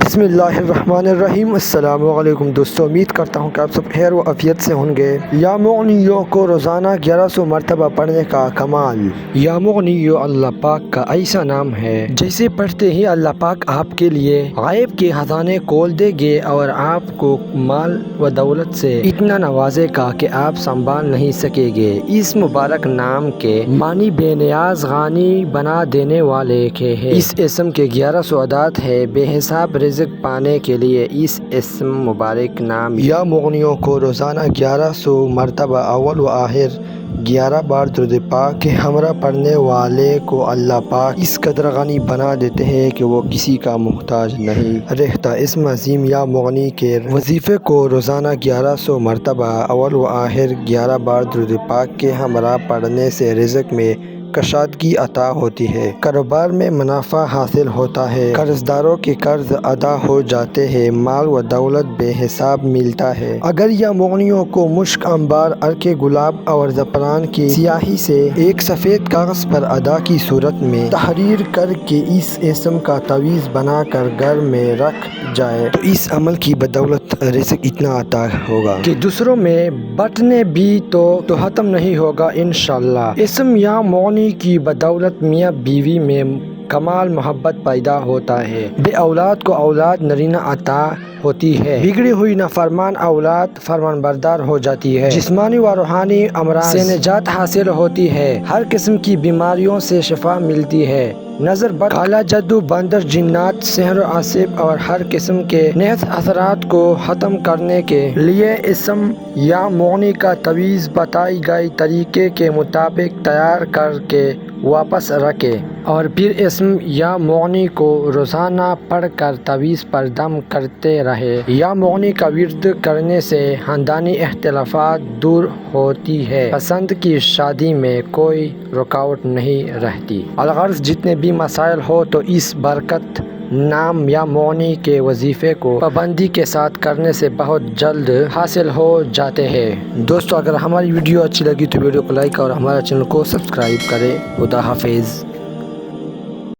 بسم اللہ الرحمن الرحیم۔ السلام علیکم دوستو، امید کرتا ہوں کہ آپ سب خیر و عافیت سے ہوں گے۔ یا مغنیو کو روزانہ 1100 مرتبہ پڑھنے کا کمال۔ یا مغنیو اللہ پاک کا ایسا نام ہے جیسے پڑھتے ہی اللہ پاک آپ کے لیے غیب کے خزانے کھول دے گے اور آپ کو مال و دولت سے اتنا نوازے گا کہ آپ سنبھال نہیں سکیں گے۔ اس مبارک نام کے معنی بے نیاز غانی بنا دینے والے کے ہے۔ اس اسم کے 1100 عادات ہے۔ بے حساب رزق پانے کے لیے اس اسم مبارک نام یا مغنیوں کو روزانہ 1100 مرتبہ اول و آخر 11 بار درود پاک کے ہمراہ پڑھنے والے کو اللہ پاک اس قدر غنی بنا دیتے ہیں کہ وہ کسی کا محتاج نہیں رہتا۔ اسم عظیم یا مغنی کے وظیفے کو روزانہ 1100 مرتبہ اول و آخر 11 بار درود پاک کے ہمراہ پڑھنے سے رزق میں کشادگی عطا ہوتی ہے، کاروبار میں منافع حاصل ہوتا ہے، قرض داروں کے قرض ادا ہو جاتے ہیں، مال و دولت بے حساب ملتا ہے۔ اگر یا مغنیوں کو مشک، عنبر، عرق گلاب اور زعفران کی سیاہی سے ایک سفید کاغذ پر ادا کی صورت میں تحریر کر کے اس اسم کا تعویذ بنا کر گھر میں رکھ جائے تو اس عمل کی بدولت رزق اتنا عطا ہوگا کہ دوسروں میں بانٹنے بھی تو ختم نہیں ہوگا انشاءاللہ۔ اسم یا مغنی کی بدولت میاں بیوی میں کمال محبت پیدا ہوتا ہے، بے اولاد کو اولاد نرینہ عطا ہوتی ہے، بگڑی ہوئی نافرمان اولاد فرمان بردار ہو جاتی ہے، جسمانی و روحانی امراض سے نجات حاصل ہوتی ہے، ہر قسم کی بیماریوں سے شفا ملتی ہے، نظر بد، کالا جادو، بندر، جنات، سحر و عصب اور ہر قسم کے نحس اثرات کو ختم کرنے کے لیے اسم یا مغنی کا تعویذ بتائی گئی طریقے کے مطابق تیار کر کے واپس رکھے اور پھر اسم یا مغنی کو روزانہ پڑھ کر تعویذ پر دم کرتے رہے۔ یا مغنی کا ورد کرنے سے خاندانی اختلافات دور ہوتی ہے، پسند کی شادی میں کوئی رکاوٹ نہیں رہتی۔ الغرض جتنے بھی مسائل ہو تو اس برکت نام یا مغنی کے وظیفے کو پابندی کے ساتھ کرنے سے بہت جلد حاصل ہو جاتے ہیں۔ دوستو اگر ہماری ویڈیو اچھی لگی تو ویڈیو کو لائک اور ہمارے چینل کو سبسکرائب کریں۔ خدا حافظ۔